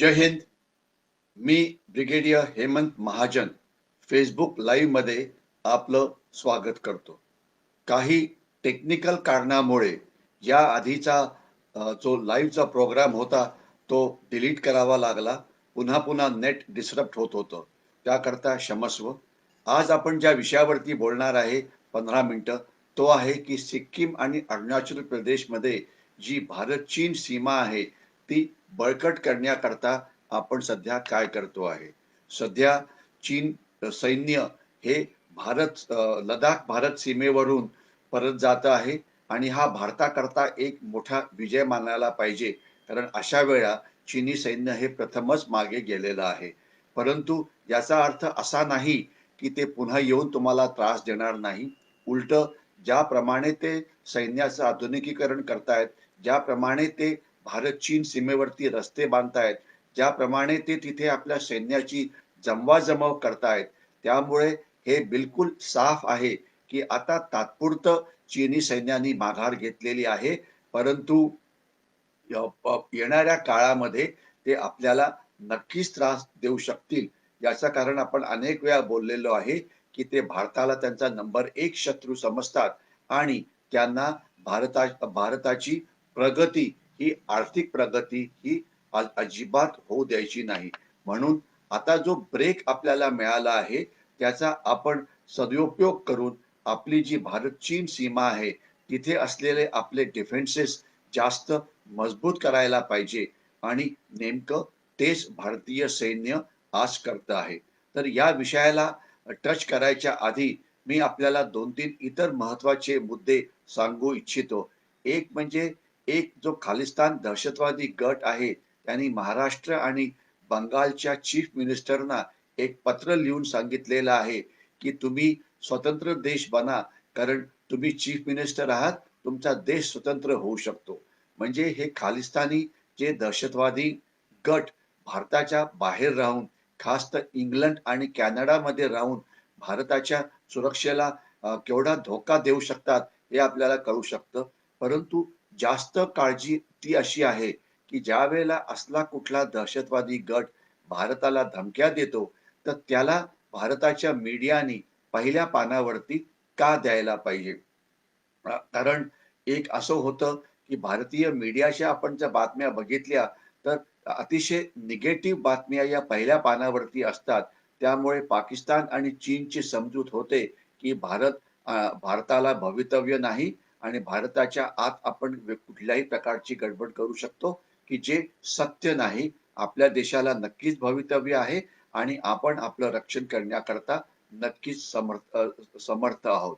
जय हिंद. मी brigadier Hemant Mahajan Facebook live मध्ये आपलं स्वागत करतो. काही टेक्निकल कारणामुळे या आधीचा जो लाईव्हचा प्रोग्राम होता तो डिलीट करावा लागला. पुन्हा पुन्हा नेट डिस्टर्ब होत होतं, त्याकरता क्षमस्व. आज आपण ज्या विषयावरती बोलणार आहे 15 मिनिटं, तो आहे की सिक्कीम आणि अरुणाचल प्रदेशमध्ये जी भारत चीन सीमा आहे ती बळकट करण्याकरता आपण सध्या काय करतो आहे. सध्या चीन सैन्य हे लडाख भारत सीमेवरून परत जात आहे आणि हा भारताकरता एक मोठा विजय मानायला पाहिजे, कारण अशा वेळा चीनी सैन्य हे प्रथमच मागे गेलेलं आहे. परंतु याचा अर्थ असा नाही की ते पुन्हा येऊन तुम्हाला त्रास देणार नाही. उलट ज्याप्रमाणे ते सैन्याचं आधुनिकीकरण करतायत, ज्याप्रमाणे ते भारत चीन सीमेवरती रस्ते बांधतायत, ज्याप्रमाणे ते तिथे आपल्या सैन्याची जमवाजमव करतायत, त्यामुळे हे बिलकुल साफ आहे की आता तात्पुरतं चीनी सैन्याने माघार घेतलेली आहे. परंतु येणाऱ्या काळामध्ये ते आपल्याला नक्कीच त्रास देऊ शकतील. याचं कारण आपण अनेक वेळा बोललेलो आहे की ते भारताला त्यांचा नंबर 1 शत्रू समजतात आणि त्यांना भारताची प्रगती ही आर्थिक प्रगती ही अजिबात होऊ द्यायची नाही. म्हणून आता जो ब्रेक आपल्याला मिळाला आहे त्याचा आपण सदुपयोग करून आपली जी भारत चीन सीमा आहे तिथे असलेले आपले डिफेन्सेस जास्त मजबूत करायला पाहिजे आणि नेमकं तेच भारतीय सैन्य आज करत आहे. तर या विषयाला टच करायच्या आधी मी आपल्याला 2-3 इतर महत्वाचे मुद्दे सांगू इच्छितो. एक म्हणजे एक जो खालिस्तान दहशतवादी गट आहे त्यांनी महाराष्ट्र आणि बंगालच्या चीफ मिनिस्टरना एक पत्र लिहून सांगितलेलं आहे की तुम्ही स्वतंत्र देश बना, कारण तुम्ही चीफ मिनिस्टर आहात, तुमचा देश स्वतंत्र होऊ शकतो. म्हणजे हे खालिस्तानी जे दहशतवादी गट भारताच्या बाहेर राहून, खास तर इंग्लंड आणि कॅनडामध्ये राहून भारताच्या सुरक्षेला केवढा धोका देऊ शकतात हे आपल्याला कळू शकतं. परंतु जास्त काळजी ती अशी आहे की ज्या वेळेला असला कुठला दहशतवादी गट भारताला धमक्या देतो तर त्याला भारताच्या मीडियानी पहिल्या पानावरती का द्यायला पाहिजे. कारण एक असं होतं की भारतीय मीडियाच्या आपण ज्या बातम्या बघितल्या तर अतिशय निगेटिव्ह बातम्या या पहिल्या पानावरती असतात. त्यामुळे पाकिस्तान आणि चीनची समजूत होते की भारताला भवितव्य नाही आणि भारताच्या आत आपण कुठल्याही प्रकारची गडबड करू शकतो, की जे सत्य नाही. आपल्या देशाला नक्कीच भवितव्य आहे आणि आपण आपलं रक्षण करण्याकरता नक्कीच समर्थ आहोत.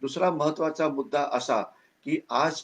दुसरा महत्वाचा मुद्दा असा की आज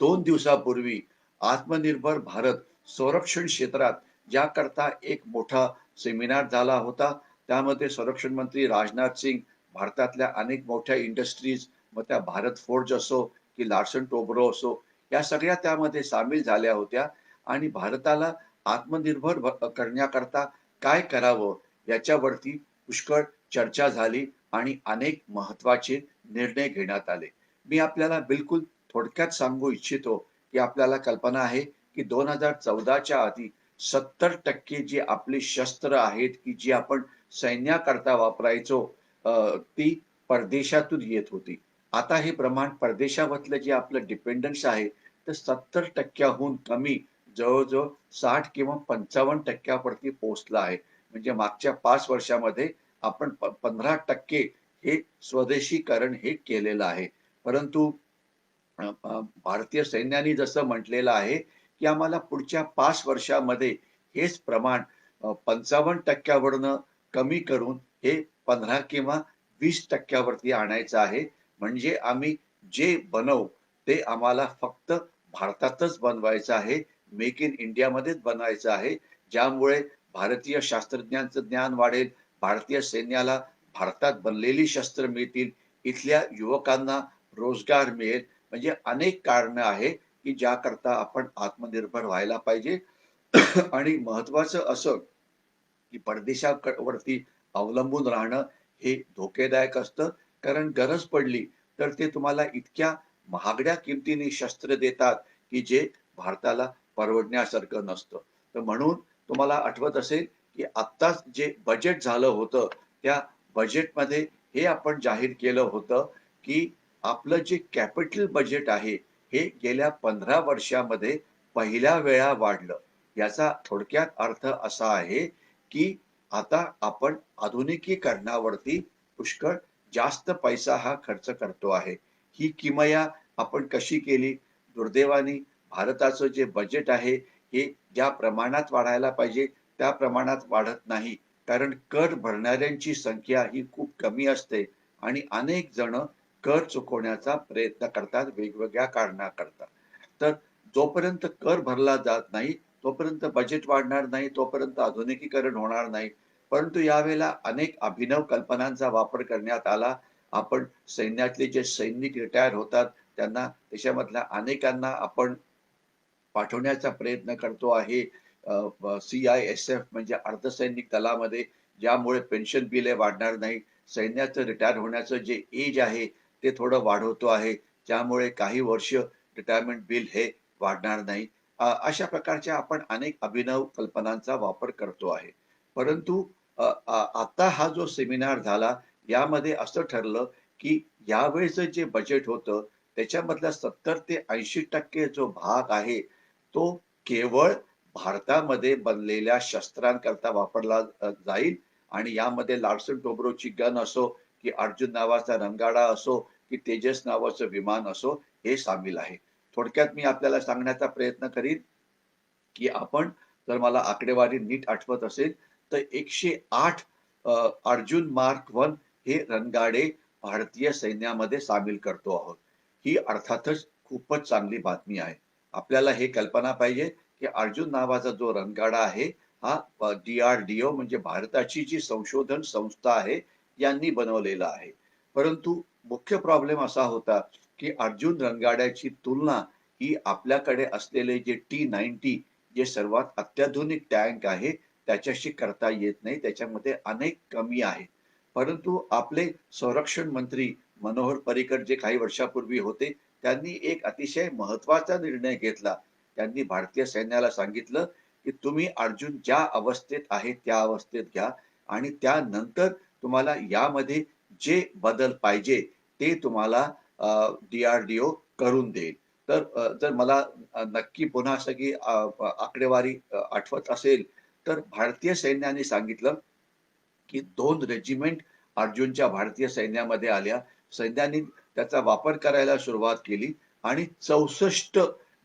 2 दिवसापूर्वी आत्मनिर्भर भारत संरक्षण क्षेत्रात याकरता एक मोठा सेमिनार झाला होता. त्यामध्ये संरक्षण मंत्री राजनाथ सिंग भारतातल्या अनेक मोठ्या इंडस्ट्रीज, मग त्या भारत फोर्ज असो की लार्सन टोब्रो असो, या सगळ्या त्यामध्ये सामील झाल्या होत्या आणि भारताला आत्मनिर्भर करण्याकरता काय करावं याच्यावरती पुष्कळ चर्चा झाली आणि अनेक महत्वाचे निर्णय घेण्यात आले. मी आपल्याला बिलकुल थोडक्यात सांगू इच्छितो की आपल्याला कल्पना आहे की 2014च्या आधी 70% जी आपली शस्त्र आहेत की जी आपण सैन्याकरता वापरायचो ती परदेशातून येत होती. आता हे प्रमाण परदेशामधलं जे आपलं डिपेंडन्स आहे तर 70%हून कमी जवळजवळ 60 किंवा 55% पोहोचलं आहे. म्हणजे मागच्या 5 वर्षामध्ये आपण 15% हे स्वदेशीकरण हे केलेलं आहे. परंतु भारतीय सैन्याने जसं म्हटलेलं आहे की आम्हाला पुढच्या 5 वर्षामध्ये हेच प्रमाण 55%वरनं कमी करून हे 15 किंवा 20%वरती आणायचं आहे. म्हणजे आम्ही जे बनवू ते आम्हाला फक्त भारतातच बनवायचं आहे. मेक इन इंडियामध्येच बनवायचं आहे. ज्यामुळे भारतीय शास्त्रज्ञांचं ज्ञान वाढेल, भारतीय सैन्याला भारतात बनलेली शस्त्र मिळतील, इथल्या युवकांना रोजगार मिळेल. म्हणजे अनेक कारणं आहे की ज्याकरता आपण आत्मनिर्भर व्हायला पाहिजे. आणि महत्वाचं असं की परदेशावरती अवलंबून राहणं हे धोकेदायक असतं, कारण गरज पडली तर ते तुम्हाला इतक्या महागड्या किमतीने शस्त्र देतात की जे भारताला परवडण्यासारखं नसतं. तर म्हणून तुम्हाला आठवत असेल की आत्ताच जे बजेट झालं होतं, त्या बजेटमध्ये हे आपण जाहीर केलं होतं की आपलं जे कॅपिटल बजेट आहे, हे गेल्या 15 वर्षामध्ये पहिल्या वेळा वाढलं. याचा थोडक्यात अर्थ असा आहे की आता आपण आधुनिकीकरणावरती पुष्कळ जास्त पैसा हा खर्च करतो आहे. ही किमया आपण कशी केली? दुर्दैवाने भारताचं जे बजेट आहे, हे ज्या प्रमाणात वाढायला पाहिजे त्या प्रमाणात वाढत नाही. कारण कर भरणाऱ्यांची संख्या ही खूप कमी असते आणि अनेक जण कर चुकवण्याचा प्रयत्न करतात वेगवेगळ्या कारणाकरता. तर जोपर्यंत कर भरला जात नाही, तोपर्यंत बजेट वाढणार नाही, तोपर्यंत आधुनिकीकरण होणार नाही. परंतु यावेळेला अनेक अभिनव कल्पनांचा वापर करण्यात आला. आपण सैन्यातले जे सैनिक रिटायर होतात, त्यांना त्याच्यामधल्या अनेकांना आपण पाठवण्याचा प्रयत्न करतो आहे. CISF म्हणजे अर्धसैनिक दलामध्ये, ज्यामुळे पेन्शन बिल हे वाढणार नाही. सैन्याचं रिटायर होण्याचं जे एज आहे, ते थोडं वाढवतो आहे. ज्यामुळे काही वर्ष रिटायरमेंट बिल हे वाढणार नाही. अशा प्रकारच्या आपण अनेक अभिनव कल्पनांचा वापर करतो आहे. परंतु आता हा जो सेमिनार झाला, यामध्ये असं ठरलं, की यावेळेचं जे बजेट होतं, त्याच्यामधला 70 ते 80% जो भाग आहे, तो केवळ भारतामध्ये बनलेल्या शस्त्रांकरता वापरला जाईल आणि यामध्ये लार्सन टोब्रोची गन असो, की अर्जुन नावाचा रणगाडा असो, की तेजस नावाचं विमान असो, हे सामील आहे. थोडक्यात मी आपल्याला सांगण्याचा प्रयत्न करीन, की आपण जर मला आकडेवारी नीट आठवत असेल, तर 108 अर्जुन मार्क 1 हे रणगाडे भारतीय सैन्यामध्ये सामील करतो आहोत. ही अर्थातच खूपच चांगली बातमी आहे. आपल्याला हे कल्पना पाहिजे, की अर्जुन नावाचा जो रणगाडा आहे, हा DRDO म्हणजे भारताची जी संशोधन संस्था आहे, यांनी बनवलेला आहे. परंतु मुख्य प्रॉब्लेम असा होता, की अर्जुन रणगाड्याची तुलना ही आपल्याकडे असलेले जे T-90 जे सर्वात अत्याधुनिक टँक आहे, त्याच्याशी करता येत नाही. त्याच्यामध्ये अनेक कमी आहेत. परंतु आपले संरक्षण मंत्री मनोहर पर्रिकर जे काही वर्षापूर्वी होते, त्यांनी एक अतिशय महत्त्वाचा निर्णय घेतला. त्यांनी भारतीय सैन्याला सांगितलं, की तुम्ही अर्जुन ज्या अवस्थेत आहे त्या अवस्थेत घ्या आणि त्यानंतर तुम्हाला यामध्ये जे बदल पाहिजे ते तुम्हाला DRDO करून देईल. तर जर मला नक्की पुन्हा सगळी आकडेवारी आठवत असेल, तर भारतीय सैन्याने सांगितलं, की 2 रेजिमेंट अर्जुनच्या भारतीय सैन्यामध्ये आल्या. सैन्याने त्याचा वापर करायला सुरुवात केली आणि 64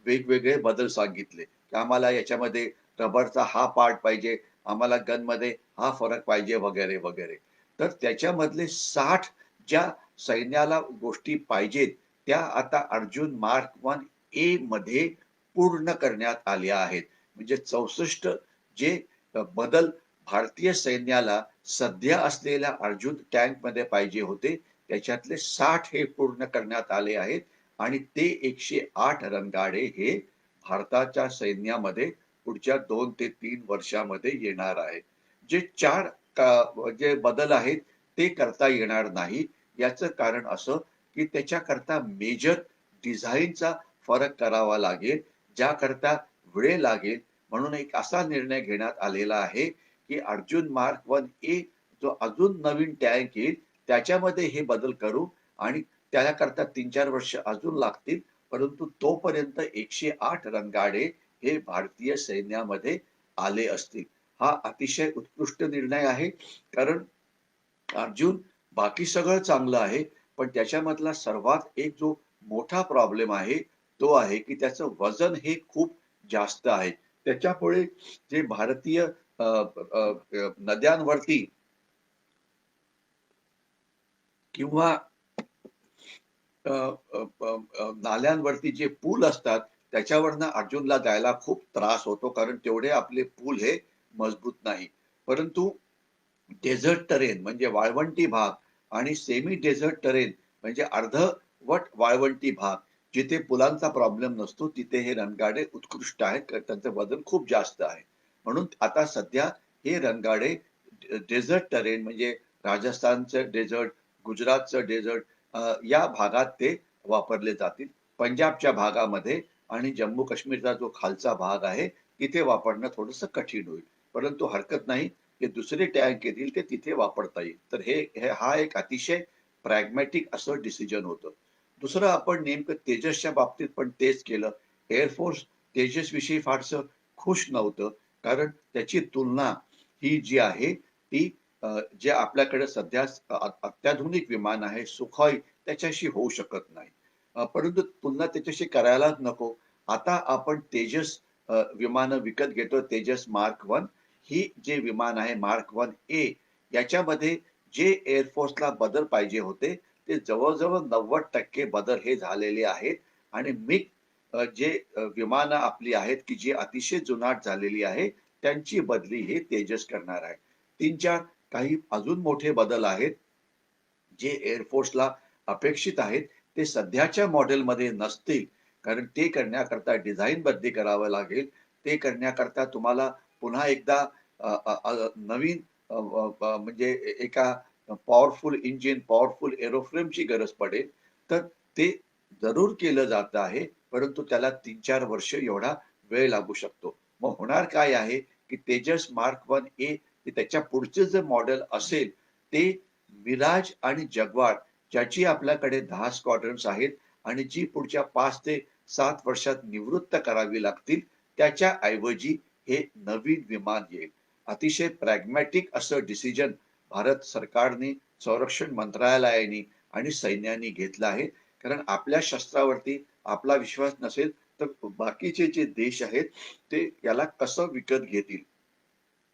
वेगवेगळे बदल सांगितले, की आम्हाला याच्यामध्ये रबरचा हा पार्ट पाहिजे, आम्हाला गनमध्ये हा फरक पाहिजे वगैरे, वगैरे. तर त्याच्यामधले 60 ज्या सैन्याला गोष्टी पाहिजेत, त्या आता अर्जुन मार्क 1 ए मध्ये पूर्ण करण्यात आल्या आहेत. म्हणजे 64 जे बदल भारतीय सैन्याला सध्या असलेल्या अर्जुन टँकमध्ये पाहिजे होते, त्याच्यातले 60 हे पूर्ण करण्यात आले आहेत आणि ते 108 रणगाडे हे भारताच्या सैन्यामध्ये पुढच्या 2 ते 3 वर्षामध्ये येणार आहेत. जे 4 जे बदल आहेत ते करता येणार नाही. याचं कारण असं, की त्याच्याकरता मेजर डिझाईनचा फरक करावा लागेल, ज्याकरता वेळ लागेल. म्हणून एक असा निर्णय घेण्यात आलेला आहे, की अर्जुन मार्क 1 ए जो अजून नवीन टँक येईल, त्याच्यामध्ये हे बदल करू आणि त्याकरता 3-4 वर्ष अजून लागतील. परंतु तोपर्यंत 108 रणगाडे हे भारतीय सैन्यामध्ये आले असतील. हा अतिशय उत्कृष्ट निर्णय आहे. कारण अर्जुन बाकी सगळं चांगलं आहे, पण त्याच्यामधला सर्वात एक जो मोठा प्रॉब्लेम आहे, तो आहे की त्याचं वजन हे खूप जास्त आहे. त्याच्यामुळे जे भारतीय नद्यांवरती किंवा अ, अ, अ, नाल्यांवरती जे पूल असतात, त्याच्यावरनं अर्जुनला जायला खूप त्रास होतो, कारण तेवढे आपले पूल हे मजबूत नाही. परंतु डेझर्ट टरेन म्हणजे वाळवंटी भाग आणि सेमी डेझर्ट टरेन म्हणजे अर्धवट वाळवंटी भाग, जिथे पुलांचा प्रॉब्लेम नसतो, तिथे हे रणगाडे उत्कृष्ट आहेत. कारण त्यांचं वजन खूप जास्त आहे. म्हणून आता सध्या हे रणगाडे डेझर्ट टरेन म्हणजे राजस्थानचं डेझर्ट, गुजरातचं डेझर्ट या भागात ते वापरले जातील. पंजाबच्या भागामध्ये आणि जम्मू काश्मीरचा जो खालचा भाग आहे, तिथे वापरणं थोडंसं कठीण होईल. परंतु हरकत नाही, जे दुसरे टँक येतील ते तिथे वापरता येईल. तर हा एक अतिशय प्रॅग्मॅटिक असं डिसिजन होतं. दुसरं आपण नेमकं तेजसच्या बाबतीत पण तेच केलं. एअर फोर्स तेजसविषयी फारसं खुश नव्हतं. कारण त्याची तुलना ही जी आहे ती जे आपल्याकडे सध्या अत्याधुनिक विमान आहे सुखोई त्याच्याशी होऊ शकत नाही. परंतु तुलना त्याच्याशी करायलाच नको. आता आपण तेजस विमानं विकत घेतो तेजस मार्क 1 ही जे विमान आहे मार्क 1 ए याच्यामध्ये जे एअर फोर्सला बदल पाहिजे होते ते जवळ-जवळ 90% बदल हे झालेले आहेत आणि जे विमानं आपली आहेत की जी अतिशय जुनाट झालेली आहे त्यांची बदली हे तेजस करणार आहे. 3-4 काही अजून मोठे बदल आहेत जे एअर फोर्सला अपेक्षित आहेत ते सध्याच्या मॉडेलमध्ये नसतील. कारण ते करण्याकरता डिझाइन बदली करावं लागेल. ते करण्याकरता तुम्हाला पुन्हा एकदा अ, अ, अ, नवीन म्हणजे एका पॉवरफुल इंजिन, पॉवरफुल एरोफ्रेमची गरज पडेल. तर ते जरूर केलं जात आहे. परंतु त्याला 3-4 वर्ष एवढा वेळ लागू शकतो. मग होणार काय आहे, की तेजस मार्क 1 ए त्याच्या पुढचं जे मॉडेल असेल ते मिराज आणि जगवार ज्याची आपल्याकडे 10 स्क्वॉड्रन्स आहेत आणि जी पुढच्या 5 ते 7 वर्षात निवृत्त करावी लागतील, त्याच्या ऐवजी हे नवीन विमान येईल. अतिशय प्रॅग्मॅटिक असं डिसिजन भारत सरकारने, संरक्षण मंत्रालयाने आणि सैन्याने घेतलं आहे. कारण आपल्या शस्त्रावरती आपला विश्वास नसेल, तर बाकीचे जे देश आहेत, ते याला कसं विकत घेतील?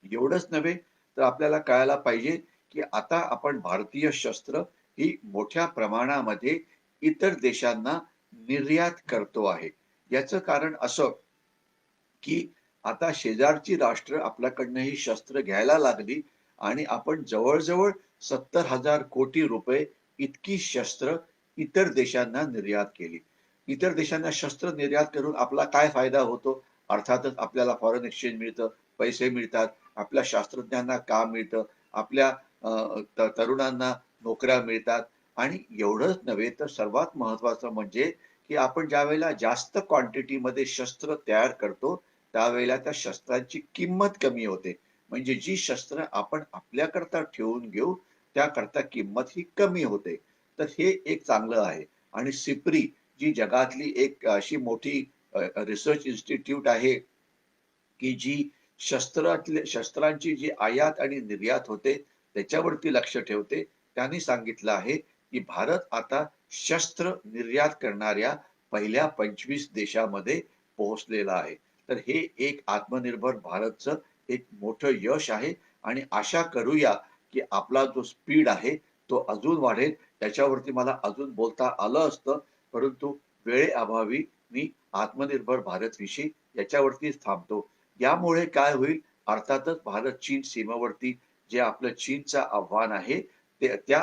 एवढंच नव्हे, तर आपल्याला कळायला पाहिजे, की आता आपण भारतीय शस्त्र ही मोठ्या प्रमाणामध्ये इतर देशांना निर्यात करतो आहे. याचं कारण असं, की आता शेजारची राष्ट्र आपल्याकडनं ही शस्त्र घ्यायला लागली आणि आपण जवळ-जवळ 70,000 कोटी रुपये इतकी शस्त्र इतर देशांना निर्यात केली. इतर देशांना शस्त्र निर्यात करून आपला काय फायदा होतो? अर्थातच आपल्याला फॉरेन एक्सचेंज मिळतं, पैसे मिळतात, आपल्या शास्त्रज्ञांना काम मिळतं, आपल्या तरुणांना नोकऱ्या मिळतात आणि एवढंच नव्हे तर सर्वात महत्त्वाचं म्हणजे, की आपण ज्यावेळेला जास्त क्वांटिटीमध्ये शस्त्र तयार करतो, त्यावेळेला त्या शस्त्रांची किंमत कमी होते. म्हणजे जी शस्त्र आपण आपल्याकरता ठेवून घेऊ, त्याकरता किंमत ही कमी होते. तर हे एक चांगलं आहे. आणि सिप्री जी जगातली एक अशी मोठी रिसर्च इन्स्टिट्यूट आहे, की जी शस्त्रांची जी आयात आणि निर्यात होते, त्याच्यावरती लक्ष ठेवते. त्यांनी सांगितलं आहे, की भारत आता शस्त्र निर्यात करणाऱ्या पहिल्या 25 देशामध्ये पोहोचलेला आहे. तर हे एक आत्मनिर्भर भारतचं एक मोठं यश आहे आणि आशा करूया, की आपला जो स्पीड आहे, तो अजून वाढेल. त्याच्यावरती मला अजून बोलता आलं असतं, परंतु वेळेअभावी मी आत्मनिर्भर भारतविषयी याच्यावरतीच थांबतो. यामुळे काय होईल? अर्थातच भारत-चीन सीमेवरती जे आपलं चीनचं आव्हान आहे, त्या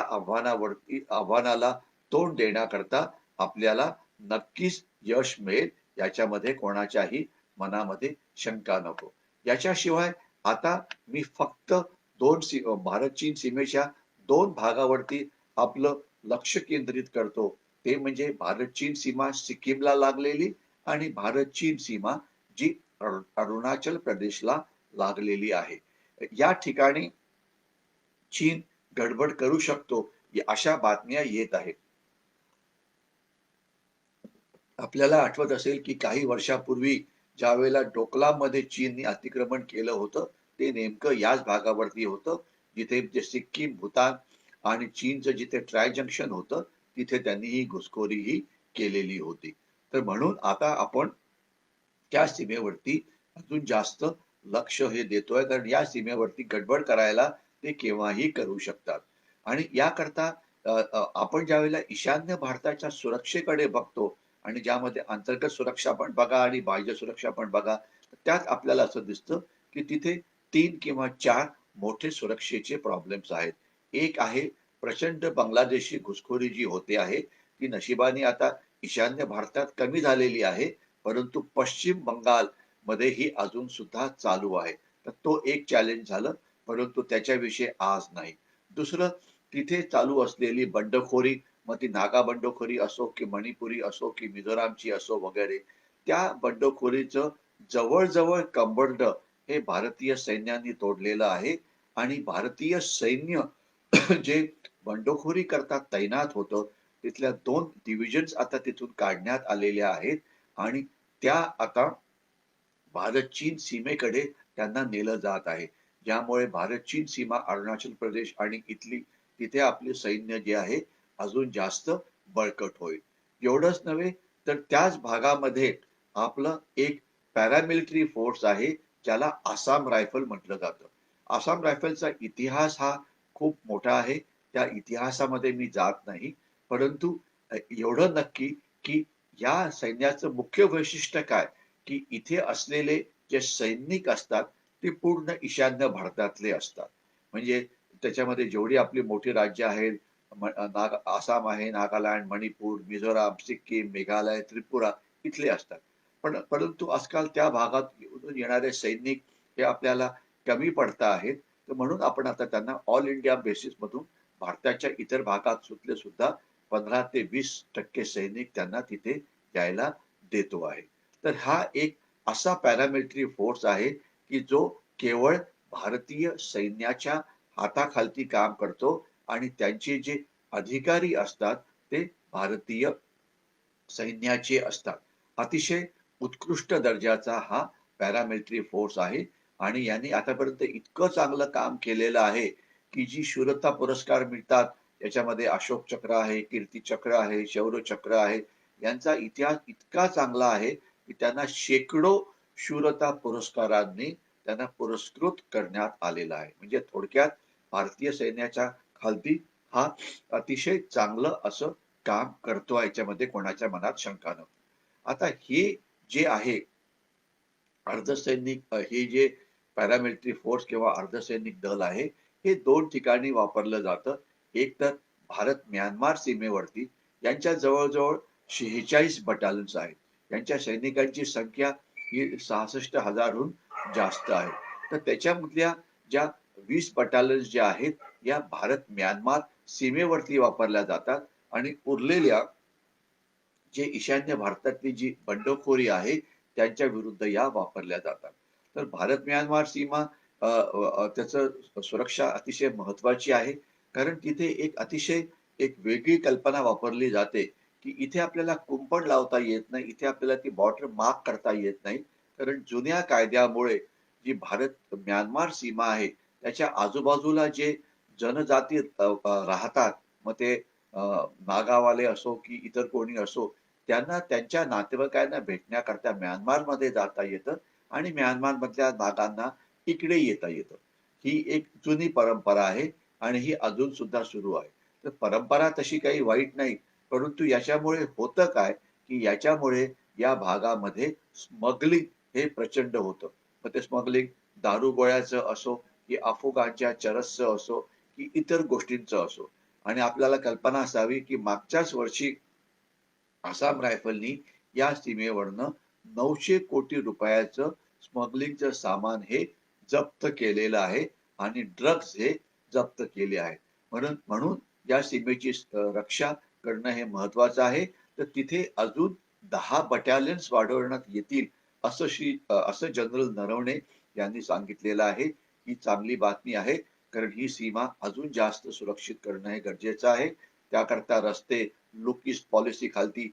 आव्हानाला तोंड देण्याकरता आपल्याला नक्कीच यश मिळेल, याच्यामध्ये कोणाच्याही मनामध्ये शंका नको. याच्याशिवाय आता मी फक्त भारत-चीन सीमेच्या 2 भागावरती आपलं लक्ष केंद्रित करतो. ते म्हणजे भारत-चीन सीमा सिक्कीमला लागलेली आणि भारत-चीन सीमा जी अरुणाचल प्रदेशला लागलेली आहे. या ठिकाणी चीन गडबड करू शकतो, अशा बातम्या येत आहेत. आपल्याला आठवत असेल, की काही वर्षापूर्वी ज्यावेळेला डोकलाममध्ये चीनने अतिक्रमण केलं होतं, ते नेमकं याच भागावरती होतं, जिथे जे सिक्कीम, भूतान आणि चीनचं जिथे ट्राय जंक्शन होतं, तिथे त्यांनी ही घुसखोरी केलेली होती. तर म्हणून आता आपण त्या सीमेवरती अजून जास्त लक्ष हे देतोय कारण या सीमेवरती गडबड करायला ते केव्हाही करू शकतात. आणि याकरता आपण ज्यावेळेला ईशान्य भारताच्या सुरक्षेकडे बघतो आणि ज्यामध्ये अंतर्गत सुरक्षा पण बघा आणि बाह्य सुरक्षा पण बघा, तर त्यात आपल्याला असं दिसतं, की तिथे 3 किंवा 4 मोठे सुरक्षेचे प्रॉब्लेम्स आहेत. एक आहे प्रचंड बांगलादेशी घुसखोरी जी होते आहे, ती नशिबाने आता ईशान्य भारतात कमी झालेली आहे. परंतु पश्चिम बंगालमध्ये ही अजून सुद्धा चालू आहे. तर तो एक चॅलेंज झालं, परंतु त्याच्याविषयी आज नाही. दुसरं तिथे चालू असलेली बंडखोरी, मग ती नागा बंडखोरी असो, की मणिपुरी असो, की मिझोरामची असो वगैरे, त्या बंडखोरीचं जवळ-जवळ कंबरड हे भारतीय सैन्याने तोडलेलं आहे आणि भारतीय सैन्य जे बंडखोरी करता तैनात होतं, तिथल्या 2 डिव्हिजन्स आता तिथून काढण्यात आलेल्या आहेत आणि त्या आता भारत-चीन सीमेकडे त्यांना नेलं जात आहे. ज्यामुळे भारत-चीन सीमा अरुणाचल प्रदेश आणि तिथे आपले सैन्य जे आहे अजून जास्त बळकट होईल. एवढंच नव्हे तर त्याच भागामध्ये आपलं एक पॅरामिलिटरी फोर्स आहे, ज्याला आसाम रायफल म्हटलं जातं. आसाम रायफलचा इतिहास हा खूप मोठा आहे. त्या इतिहासामध्ये मी जात नाही. परंतु एवढं नक्की की या सैन्याचं मुख्य वैशिष्ट्य काय? की इथे असलेले जे सैनिक असतात ते पूर्ण ईशान्य भारतातले असतात. म्हणजे त्याच्यामध्ये जेवढी आपली मोठी राज्य आहेत, आसाम आहे, नागालँड, मणिपूर, मिझोराम, सिक्कीम, मेघालय, त्रिपुरा इथले असतात. परंतु आजकाल त्या भागात येणारे सैनिक हे आपल्याला कमी पडता आहेत. तर म्हणून आपण आता त्यांना ऑल इंडिया बेसिस मधून भारताच्या इतर भागात सुद्धा 15 ते 20% सैनिक त्यांना तिथे यायला देतो आहे. तर हा एक असा पॅरामिलिटरी फोर्स आहे की जो केवळ भारतीय सैन्याच्या हाताखालती काम करतो आणि त्यांचे जे अधिकारी असतात ते भारतीय सैन्याचे असतात. अतिशय उत्कृष्ट दर्जाचा हा पॅरामिलिटरी फोर्स आहे आणि यांनी आतापर्यंत इतकं चांगलं काम केलेलं आहे की जी शूरता पुरस्कार मिळतात याच्यामध्ये अशोक चक्र आहे, कीर्ती चक्र आहे, शौर्य चक्र आहे. यांचा इतिहास इतका चांगला आहे की त्यांना शेकडो शूरता पुरस्कारांनी त्यांना पुरस्कृत करण्यात आलेला आहे. म्हणजे थोडक्यात भारतीय सैन्याच्या खालती हा अतिशय चांगलं असं काम करतो याच्यामध्ये कोणाच्या मनात शंका नव्हती. आता हे जे आहे अर्धसैनिक हे जे पॅरामिलिटरी फोर्स किंवा अर्धसैनिक दल आहे हे 2 ठिकाणी वापरलं जातं. एक तर भारत म्यानमार सीमेवरती यांच्या जवळ-जवळ 46 बटालियन्स आहेत. यांच्या सैनिकांची संख्या ही 66,000 हून जास्त आहे. तर त्याच्यामधल्या ज्या 20 बटालियन्स ज्या आहेत या भारत म्यानमार सीमेवरती वापरल्या जातात आणि उरलेल्या जे ईशान्य भारतातली जी बंडखोरी आहे त्यांच्या विरुद्ध या वापरल्या जातात. तर भारत म्यानमार सीमा त्याचं सुरक्षा अतिशय महत्वाची आहे. कारण तिथे एक अतिशय एक वेगळी कल्पना वापरली जाते, की इथे आपल्याला कुंपण लावता येत नाही. इथे आपल्याला ती बॉर्डर मार्क करता येत नाही. कारण जुन्या कायद्यामुळे जी भारत म्यानमार सीमा आहे त्याच्या आजूबाजूला जे जनजाती राहतात. मग ते नागावाले असो की इतर कोणी असो त्यांना त्यांच्या नातेवाईकांना भेटण्याकरता म्यानमारमध्ये जाता येतं आणि म्यानमारमधल्या नागांना इकडे येता येतं. ही एक जुनी परंपरा आहे आणि ही अजून सुद्धा सुरू आहे. तर परंपरा तशी काही वाईट नाही. परंतु याच्यामुळे होतं काय, की याच्यामुळे या भागामध्ये स्मगलिंग हे प्रचंड होतं. मग ते स्मगलिंग दारू गोळ्याचं असो, की अफूगांच्या चरसचं असो, की इतर गोष्टींचं असो. आणि आपल्याला कल्पना असावी, की मागच्याच वर्षी आसाम रायफलनी या सीमेवरनं 900 कोटी रुपयाचं स्मगलिंगचं सामान हे जप्त केलेलं आहे आणि ड्रग्ज हे जप्त केले आहेत. म्हणून म्हणून या सीमेची रक्षा करणं हे महत्वाचं आहे. तर तिथे अजून 10 बटालियन्स वाढवण्यात येतील असं जनरल नरवणे यांनी सांगितलेलं आहे. ही चांगली बातमी आहे. कारण ही सीमा अजून जास्त सुरक्षित करणं हे गरजेचं आहे. त्याकरता रस्ते, लुक ईस्ट पॉलिसी खालती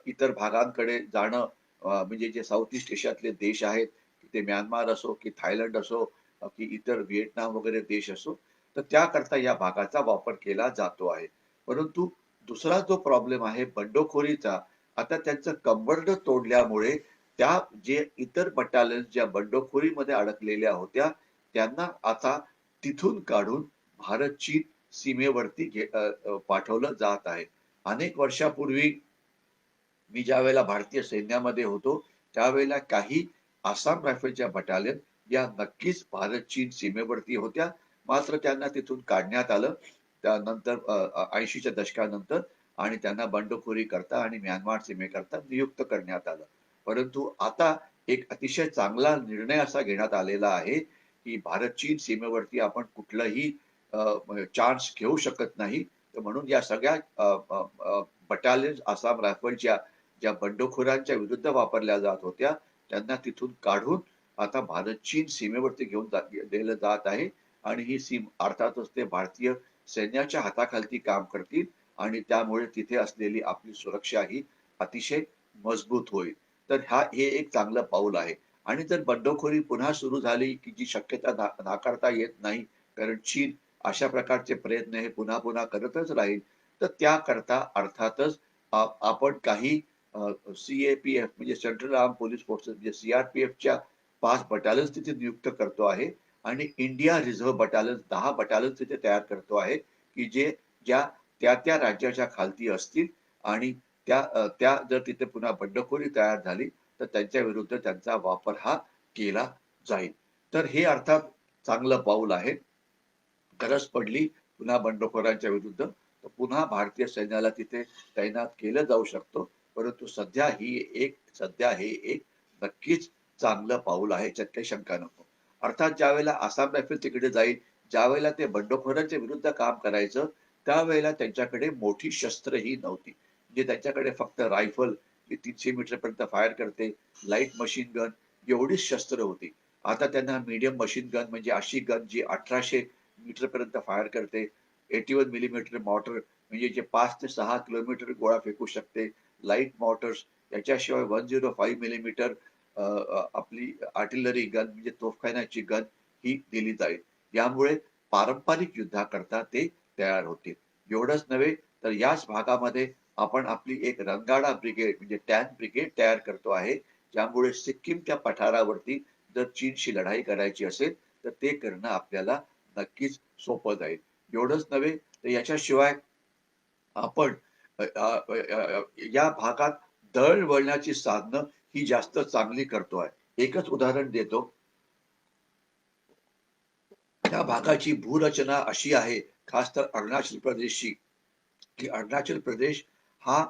इतर भागांकडे जाणं म्हणजे जे साऊथ ईस्ट एशियातले देश आहेत, ते म्यानमार असो की थायलंड असो की इतर व्हिएटनाम वगैरे देश असो, तर त्याकरता या भागाचा वापर केला जातो आहे. परंतु दुसरा जो प्रॉब्लेम आहे बंडखोरीचा, आता त्यांचं कंबरड तोडल्यामुळे त्या जे इतर बटालियन्स ज्या बंडखोरीमध्ये अडकलेल्या होत्या, त्यांना आता तिथून काढून भारत-चीन सीमेवरती पाठवलं जात आहे. अनेक वर्षापूर्वी मी ज्यावेळेला भारतीय सैन्यामध्ये होतो, त्यावेळेला काही आसाम रायफलच्या बटालियन या नक्कीच भारत-चीन सीमेवरती होत्या. मात्र त्यांना तिथून काढण्यात आलं. त्यानंतर 80च्या दशकानंतर आणि त्यांना बंडखोरी करता आणि म्यानमार सीमेकरता नियुक्त करण्यात आलं. परंतु आता एक अतिशय चांगला निर्णय असा घेण्यात आलेला आहे, की भारत-चीन सीमेवरती आपण कुठलंही चान्स घेऊ शकत नाही. तर म्हणून या सगळ्या बटालियन्स आसाम रायफलच्या ज्या बंडखोरांच्या विरुद्ध वापरल्या जात होत्या, त्यांना तिथून काढून आता भारत चीन सीमेवरती घेऊन दिलं जात आहे आणि ही अर्थातच ते भारतीय सैन्याच्या हाताखालती काम करतील आणि त्यामुळे तिथे असलेली आपली सुरक्षा ही अतिशय मजबूत होईल. तर हे एक चांगलं पाऊल आहे. आणि जर बंडखोरी पुन्हा सुरू झाली की जी शक्यता नाकारता येत नाही, कारण चीन अशा प्रकारचे प्रयत्न हे पुन्हा पुन्हा करतच राहील, तर त्याकरता अर्थातच आपण काही CAPF म्हणजे सेंट्रल आर्म पोलीस फोर्सेस म्हणजे CRPFच्या 5 बटालियन्स तिथे नियुक्त करतो आहे आणि इंडिया रिझर्व्ह बटालियन्स 10 बटालियन्स तिथे तयार करतो आहे की जे ज्या त्या त्या राज्याच्या खालती असतील आणि त्या जर तिथे पुन्हा बंडखोरी तयार झाली तर त्यांच्या विरुद्ध त्यांचा वापर हा केला जाईल. तर हे अर्थात चांगलं पाऊल आहे. गरज पडली पुन्हा बंडखोरांच्या विरुद्ध तर पुन्हा भारतीय सैन्याला तिथे तैनात केलं जाऊ शकतो. परंतु सध्या हे एक नक्कीच चांगलं पाऊल आहे, याच्यात काही शंका नको. अर्थात ज्यावेळेला आसाम रायफल तिकडे जाईल, ज्यावेळेला ते बंडखोरांच्या विरुद्ध काम करायचं, त्यावेळेला त्यांच्याकडे मोठी शस्त्र ही नव्हती. म्हणजे त्यांच्याकडे फक्त रायफल जी 300 मीटर पर्यंत फायर करते, लाईट मशीन गन एवढीच शस्त्र होती. आता त्यांना मीडियम मशीन गन म्हणजे अशी गन जी 1800 मीटर पर्यंत फायर करते, 81 मिलीमीटर मॉर्टर म्हणजे जे 5 ते 6 किलोमीटर गोळा फेकू शकते, लाईट मॉर्टर्स याच्याशिवाय 105 मिलीमीटर आपली आर्टिलरी गन म्हणजे तोफखान्याची गन ही दिली जाईल. यामुळे पारंपरिक युद्धाकरता ते तयार होतील. एवढंच नव्हे तर याच भागामध्ये आपण आपली एक रणगाडा ब्रिगेड म्हणजे टँक ब्रिगेड तयार करतो आहे, ज्यामुळे सिक्कीमच्या पठारावरती जर चीनशी लढाई करायची असेल तर ते करणं आपल्याला नक्कीच सोपं जाईल. एवढंच नव्हे तर याच्याशिवाय आपण या भागात दळणवळणाची साधनं ही जास्त चांगली करतो आहे. एकच उदाहरण देतो. या भागाची भूरचना अशी आहे, खास तर अरुणाचल प्रदेशची, की अरुणाचल प्रदेश हा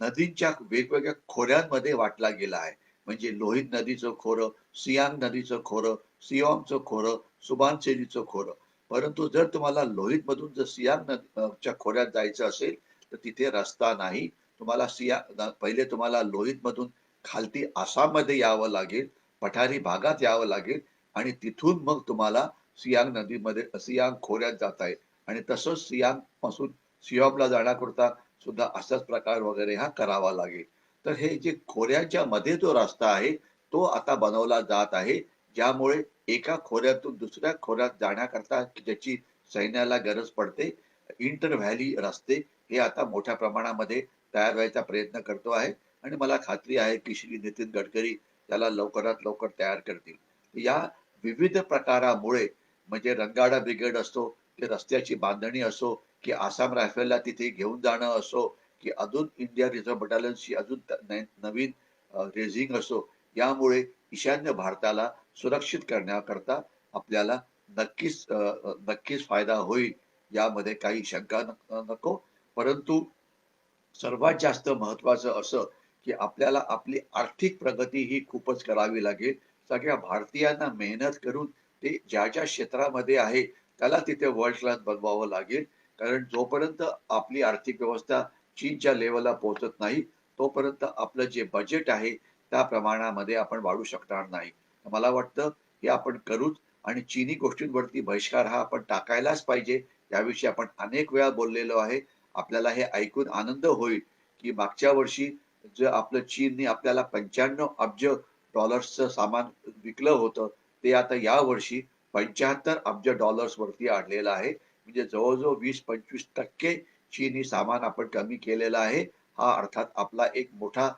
नदींच्या वेगवेगळ्या खोऱ्यांमध्ये वाटला गेला आहे. म्हणजे लोहित नदीचं खोरं, सियांग नदीचं खोरं, सियाँगचं खोरं, सुबानसिरीचं खोरं. परंतु जर तुम्हाला लोहित मधून जर सियांग च्या खोऱ्यात जायचं असेल तर तिथे रस्ता नाही. तुम्हाला पहिले तुम्हाला लोहित मधून खालती आसाममध्ये यावं लागेल, पठारी भागात यावं लागेल आणि तिथून मग तुम्हाला सियांग खोऱ्यात जाता येईल आणि तसंच सियांग पासून सियोमला जाण्याकरता सुद्धा असाच प्रकार वगैरे हा करावा लागेल. तर हे जे खोऱ्याच्या मध्ये जो रस्ता आहे तो आता बनवला जात आहे, ज्यामुळे एका खोऱ्यातून दुसऱ्या खोऱ्यात जाण्याकरता ज्याची सैन्याला गरज पडते, इंटर व्हॅली रस्ते हे आता मोठ्या प्रमाणामध्ये तयार व्हायचा प्रयत्न करतो आहे आणि मला खात्री आहे की श्री नितीन गडकरी त्याला लवकरात लवकर तयार करतील. या विविध प्रकारामुळे म्हणजे रणगाडा ब्रिगेड असो की रस्त्याची बांधणी असो की आसाम रायफलला तिथे घेऊन जाणं असो की अजून इंडिया रिझर्व्ह बटालियनची अजून नवीन रेझिंग असो, यामुळे ईशान्य भारताला सुरक्षित करण्याकरता आपल्याला नक्कीच फायदा होईल, यामध्ये काही शंका नको. परंतु सर्वात जास्त महत्वाचं असं की आपल्याला आपली आर्थिक प्रगती ही खूपच करावी लागेल. सगळ्या भारतीयांना मेहनत करून ते ज्या ज्या क्षेत्रामध्ये आहे त्याला तिथे वर्ल्ड क्लास बनवावं लागेल. कारण जोपर्यंत आपली आर्थिक व्यवस्था चीनच्या लेवलला पोहोचत नाही, तोपर्यंत आपलं जे बजेट आहे त्या प्रमाणामध्ये आपण वाढू शकणार नाही. मला वाटतं हे आपण करूच आणि चीनी गोष्टींवरती बहिष्कार हा आपण टाकायलाच पाहिजे. याविषयी आपण अनेक वेळा बोललेलो आहे. आपल्याला हे ऐकून आनंद होईल की मागच्या वर्षी जे आपलं चीनने आपल्याला 95 अब्ज डॉलर्सचं सामान विकलं होतं, ते आता या वर्षी 75 अब्ज डॉलर्स वरती आणलेलं आहे. म्हणजे जवळजवळ 20-25% चीनी सामान आपण कमी केलेलं आहे. हा अर्थात आपला एक मोठा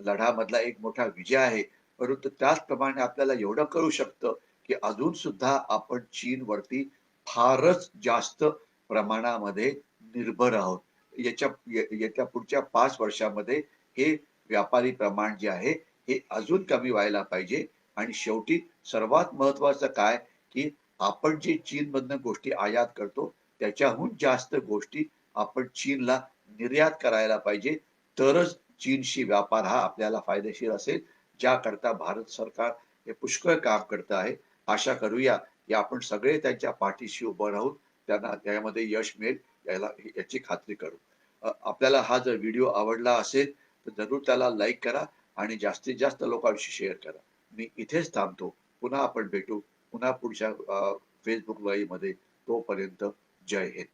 लढामधला एक मोठा विजय आहे. परंतु त्याचप्रमाणे आपल्याला एवढं कळू शकतं की अजून सुद्धा आपण चीनवरती फारच जास्त प्रमाणामध्ये निर्भर आहोत. येत्या पुढच्या 5 वर्षामध्ये हे व्यापारी प्रमाण जे आहे हे अजून कमी व्हायला पाहिजे आणि शेवटी सर्वात महत्वाचं काय की आपण जे चीनमधनं गोष्टी आयात करतो त्याच्याहून जास्त गोष्टी आपण चीनला निर्यात करायला पाहिजे. तरच चीनशी व्यापार हा आपल्याला फायदेशीर असेल, ज्याकरता भारत सरकार हे पुष्कळ काम करत आहे. आशा करूया की आपण सगळे त्यांच्या पाठीशी उभं राहून त्यांना त्यामध्ये यश मिळेल याची खात्री करू. आपल्याला हा जर व्हिडिओ आवडला असेल तर जरूर त्याला लाईक करा आणि जास्तीत जास्त लोकांशी शेअर करा. मी इथेच थांबतो. पुन्हा आपण भेटू. पुन्हा पुढच्या फेसबुक लाईव्ह मध्ये. तोपर्यंत जय हिंद.